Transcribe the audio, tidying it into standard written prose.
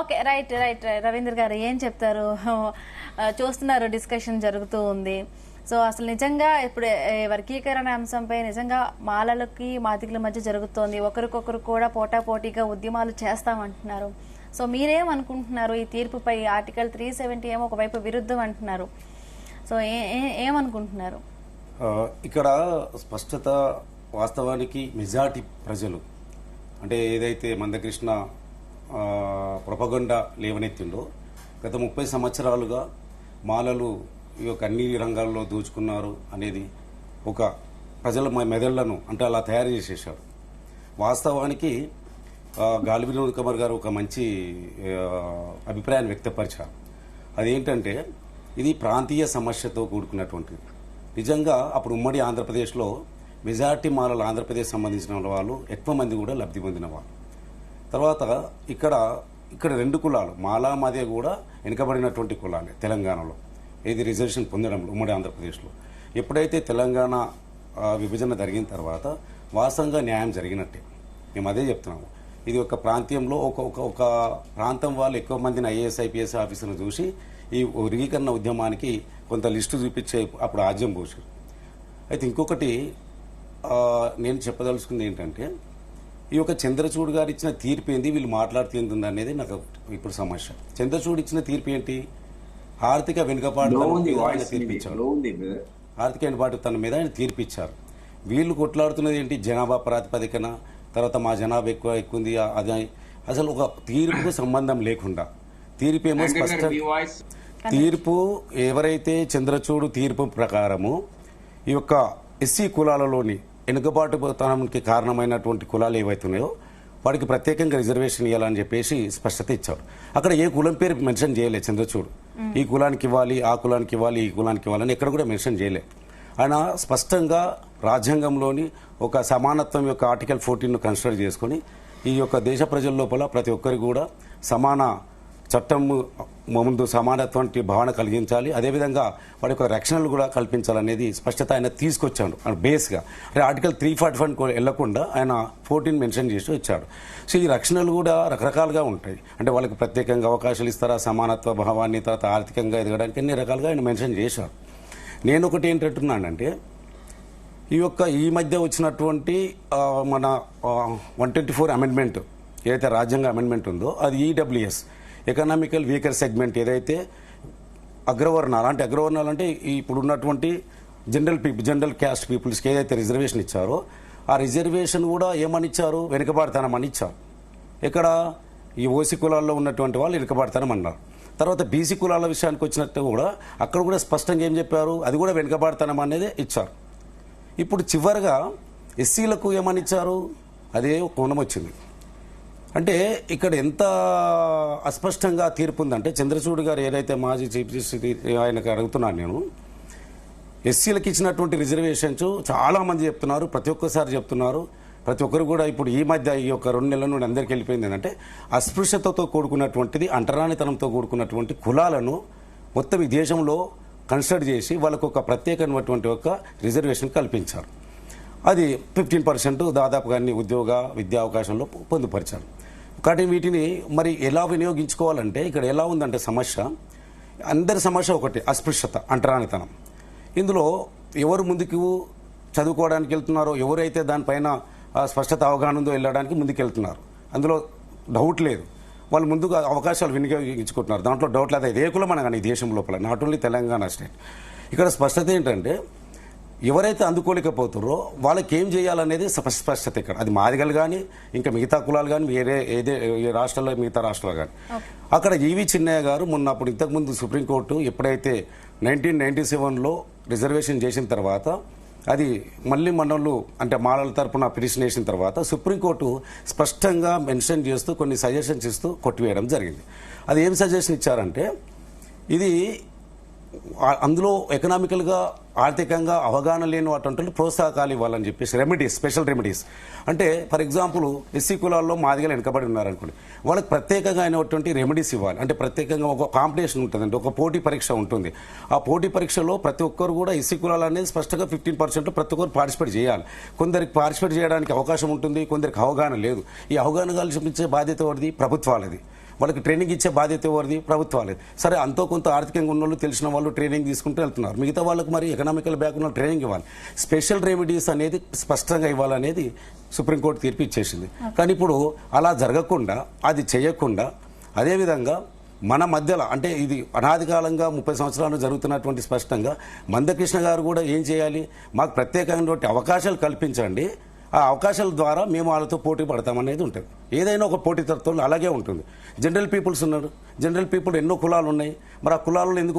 Okay, right right Ravindra గారు ఏం చెప్తారు? చూస్తున్నారు, డిస్కషన్ జరుగుతూ ఉంది. సో అసలు నిజంగా ఇప్పుడు వర్గీకరణ అంశంపై నిజంగా మాలలకి మాదిగల మధ్య జరుగుతోంది. ఒకరికొకరు కూడా పోటాపోటీగా ఉద్యమాలు చేస్తామంటున్నారు. సో మీరేమనుకుంటున్నారు ఈ తీర్పుపై? ఆర్టికల్ 370 ఏమో ఒకవైపు విరుద్ధం అంటున్నారు. సో ఏమనుకుంటున్నారు? ఇక్కడ స్పష్టత, వాస్తవానికి మెజార్టీ ప్రజలు అంటే ఏదైతే మందకృష్ణ ప్రొపగండా లేవనెత్తిండో గత 30 సంవత్సరాలుగా మాలలు ఈ యొక్క అన్ని రంగాల్లో దోచుకున్నారు అనేది ఒక ప్రజల మెదళ్లను అంటే అలా తయారు చేసేశారు. వాస్తవానికి గాలి వినోద్ కుమార్ గారు ఒక మంచి అభిప్రాయాన్ని వ్యక్తపరిచారు. అదేంటంటే ఇది ప్రాంతీయ సమస్యతో కూడుకున్నటువంటిది. నిజంగా అప్పుడు ఉమ్మడి ఆంధ్రప్రదేశ్లో మెజార్టీ మాలలు ఆంధ్రప్రదేశ్ సంబంధించిన వాళ్ళు ఎక్కువ మంది కూడా లబ్ధి పొందిన వాళ్ళు. తర్వాత ఇక్కడ 2 కులాలు మాలా మాదే కూడా వెనుకబడినటువంటి కులాలే తెలంగాణలో ఏది రిజర్వేషన్ పొందడంలో ఉమ్మడి ఆంధ్రప్రదేశ్లో. ఎప్పుడైతే తెలంగాణ విభజన జరిగిన తర్వాత వాస్తవంగా న్యాయం జరిగినట్టే. మేము అదే చెప్తున్నాము. ఇది ఒక ప్రాంతంలో ఒక ప్రాంతం వాళ్ళు ఎక్కువ మందిని ఐఏఎస్ ఐపీఎస్ ఆఫీసర్లు చూసి ఈ వర్గీకరణ ఉద్యమానికి కొంత లిస్టు చూపించే అప్పుడు ఆజ్యం పోసారు. అయితే ఇంకొకటి నేను చెప్పదలుచుకుంది ఏంటంటే ఈ యొక్క చంద్రచూడ్ గారు ఇచ్చిన తీర్పు ఏంది, వీళ్ళు మాట్లాడుతుంది అనేది నాకు ఇప్పుడు సమస్య. చంద్రచూడ్ ఇచ్చిన తీర్పు ఏంటి? ఆర్థిక వెనుకబాటుతనం ఆయన తీర్పిచ్చారు. ఆర్థిక వెనుకబాటుతనం మీద ఆయన తీర్పిచ్చారు. వీళ్ళు కొట్లాడుతున్నది ఏంటి? జనాభా ప్రాతిపదికన, తర్వాత మా జనాభా ఎక్కువ ఉంది. అది అసలు ఒక తీర్పుకు సంబంధం లేకుండా తీర్పు ఏమో స్పష్ట తీర్పు. ఎవరైతే చంద్రచూడ్ తీర్పు ప్రకారము ఈ యొక్క ఎస్సీ కులాలలోని వెనుకబాటుతనానికి కారణమైనటువంటి కులాలు ఏవైతున్నాయో వాడికి ప్రత్యేకంగా రిజర్వేషన్ ఇవ్వాలని చెప్పేసి స్పష్టత ఇచ్చారు. అక్కడ ఏ కులం పేరు మెన్షన్ చేయలేదు చంద్రచూడ్. ఈ కులానికి ఇవ్వాలి, ఆ కులానికి ఇవ్వాలి, ఈ కులానికి ఇవ్వాలని ఎక్కడ కూడా మెన్షన్ చేయలేదు. ఆయన స్పష్టంగా రాజ్యాంగంలోని ఒక సమానత్వం యొక్క ఆర్టికల్ 14ను కన్సిడర్ చేసుకుని ఈ యొక్క దేశ ప్రజల లోపల ప్రతి ఒక్కరికి కూడా సమాన చట్టం ముందు సమానత్వంటి భావన కలిగించాలి, అదేవిధంగా వాడి యొక్క రక్షణలు కూడా కల్పించాలనేది స్పష్టత ఆయన తీసుకొచ్చాడు బేస్గా. అంటే ఆర్టికల్ 341 వెళ్లకుండా ఆయన 14 మెన్షన్ చేసి వచ్చాడు. సో ఈ రక్షణలు కూడా రకరకాలుగా ఉంటాయి. అంటే వాళ్ళకి ప్రత్యేకంగా అవకాశాలు ఇస్తారా, సమానత్వ భావాన్ని, తర్వాత ఆర్థికంగా ఎదగడానికి అన్ని రకాలుగా ఆయన మెన్షన్ చేశాడు. నేను ఒకటి ఏంటంటున్నానంటే ఈ మధ్య వచ్చినటువంటి మన 124 అమెండ్మెంట్ ఏదైతే రాజ్యాంగ అమెండ్మెంట్ ఉందో అది ఈడబ్ల్యూఎస్ ఎకనామికల్ వీకర్ సెగ్మెంట్ ఏదైతే అగ్రవర్ణాలు అంటే ఇప్పుడు ఉన్నటువంటి జనరల్ క్యాస్ట్ పీపుల్స్కి ఏదైతే రిజర్వేషన్ ఇచ్చారో ఆ రిజర్వేషన్ కూడా ఏమని ఇచ్చారు? వెనుకబాటుతనం అని ఇచ్చారు. ఇక్కడ ఈ ఓసీ కులాల్లో ఉన్నటువంటి వాళ్ళు వెనుకబాటుతనం అన్నారు. తర్వాత బీసీ కులాల విషయానికి వచ్చినట్టు కూడా అక్కడ కూడా స్పష్టంగా ఏం చెప్పారు? అది కూడా వెనుకబాటుతనం అనేది ఇచ్చారు. ఇప్పుడు చివరిగా ఎస్సీలకు ఏమని ఇచ్చారు? అదే కోణం వచ్చింది. అంటే ఇక్కడ ఎంత అస్పష్టంగా తీర్పు ఉందంటే చంద్రచూడ్ గారు ఏదైతే మాజీ చీఫ్ జస్టిస్ ఆయనకు అడుగుతున్నాను నేను, ఎస్సీలకు ఇచ్చినటువంటి రిజర్వేషన్స్ చాలా మంది చెప్తున్నారు, ప్రతి ఒక్కసారి చెప్తున్నారు. ప్రతి ఒక్కరు కూడా ఇప్పుడు ఈ మధ్య ఈ యొక్క 2 నెలల నుండి అందరికీ వెళ్ళిపోయింది ఏంటంటే అస్పృశ్యతతో కూడుకున్నటువంటిది, అంటరానితనంతో కూడుకున్నటువంటి కులాలను మొత్తం ఈ దేశంలో కన్సిడర్ చేసి వాళ్ళకు ఒక ప్రత్యేకమైనటువంటి ఒక రిజర్వేషన్ కల్పించారు. అది 15% దాదాపుగా అన్ని విద్యా అవకాశంలో పొందుపరిచారు. కాబట్టి వీటిని మరి ఎలా వినియోగించుకోవాలంటే ఇక్కడ ఎలా ఉందంటే అందరి సమస్య ఒకటి, అస్పృశ్యత, అంటరానితనం. ఇందులో ఎవరు ముందుకు చదువుకోవడానికి వెళ్తున్నారో, ఎవరైతే దానిపైన స్పష్టత అవగాహన ఉందో వెళ్ళడానికి ముందుకు వెళ్తున్నారు, అందులో డౌట్ లేదు. వాళ్ళు ముందుగా అవకాశాలు వినియోగించుకుంటున్నారు, దాంట్లో డౌట్ లేదు. ఏ కులం అనగానే ఈ దేశం లోపల, నాట్ ఓన్లీ తెలంగాణ స్టేట్. ఇక్కడ స్పష్టత ఏంటంటే ఎవరైతే అందుకోలేకపోతారో వాళ్ళకి ఏం చేయాలనేది స్పష్టత ఇక్కడ. అది మాదిగలు కానీ ఇంకా మిగతా కులాలు కానీ వేరే రాష్ట్రాల్లో మిగతా రాష్ట్రాలు కానీ. అక్కడ ఈవి చిన్నయ్య గారు మొన్నప్పుడు ఇంతకుముందు సుప్రీంకోర్టు ఎప్పుడైతే 1997లో రిజర్వేషన్ చేసిన తర్వాత అది మళ్ళీ మనోళ్ళు అంటే మాలల తరపున పిటిషన్ వేసిన తర్వాత సుప్రీంకోర్టు స్పష్టంగా మెన్షన్ చేస్తూ కొన్ని సజెషన్స్ ఇస్తూ కొట్టివేయడం జరిగింది. అది ఏం సజెషన్ ఇచ్చారంటే ఇది అందులో ఎకనామికల్గా ఆర్థికంగా అవగాహన లేని వాటి ప్రోత్సాహకాలు ఇవ్వాలని చెప్పేసి రెమెడీస్, స్పెషల్ రెమెడీస్. అంటే ఫర్ ఎగ్జాంపుల్ ఎస్సీ కులాల్లో మాదిగలు వెనుకబడి ఉన్నారనుకోండి, వాళ్ళకి ప్రత్యేకంగా అయినటువంటి రెమెడీస్ ఇవ్వాలి. అంటే ప్రత్యేకంగా ఒక కాంపిటీషన్ ఉంటుందండి, ఒక పోటీ పరీక్ష ఉంటుంది. ఆ పోటీ పరీక్షలో ప్రతి ఒక్కరు కూడా ఎస్సీ కులాలు అనేది స్పష్టంగా 15% ప్రతి ఒక్కరు పార్టిసిపేట్ చేయాలి. కొందరికి పార్టిసిపేట్ చేయడానికి అవకాశం ఉంటుంది, కొందరికి అవగాహన లేదు. ఈ అవగాహన కల్పించే బాధ్యత ఎవరిది? ప్రభుత్వాలది. వాళ్ళకి ట్రైనింగ్ ఇచ్చే బాధ్యత ఎవరిది? ప్రభుత్వాలే. సరే, అంతో కొంత ఆర్థికంగా ఉన్న వాళ్ళు, తెలిసిన వాళ్ళు ట్రైనింగ్ తీసుకుంటూ వెళ్తున్నారు. మిగతా వాళ్ళకి మరి ఎకనామికల్ బ్యాక్గ్రౌండ్ ట్రైనింగ్ ఇవ్వాలి. స్పెషల్ రెమెడీస్ అనేది స్పష్టంగా ఇవ్వాలనేది సుప్రీంకోర్టు తీర్పు ఇచ్చేసింది. కానీ ఇప్పుడు అలా జరగకుండా, అది చేయకుండా, అదేవిధంగా మన మధ్యలో అంటే ఇది అనాది కాలంగా 30 సంవత్సరాలు జరుగుతున్నటువంటి స్పష్టంగా మందకృష్ణ గారు కూడా ఏం చేయాలి? మాకు ప్రత్యేకమైనటువంటి అవకాశాలు కల్పించండి, ఆ అవకాశాల ద్వారా మేము వాళ్ళతో పోటీ పడతామనేది ఉంటుంది. ఏదైనా ఒక పోటీతత్వంలో అలాగే ఉంటుంది. జనరల్ పీపుల్స్ ఉన్నారు, జనరల్ పీపుల్ ఎన్నో కులాలు ఉన్నాయి. మరి ఆ కులాలలో ఎందుకు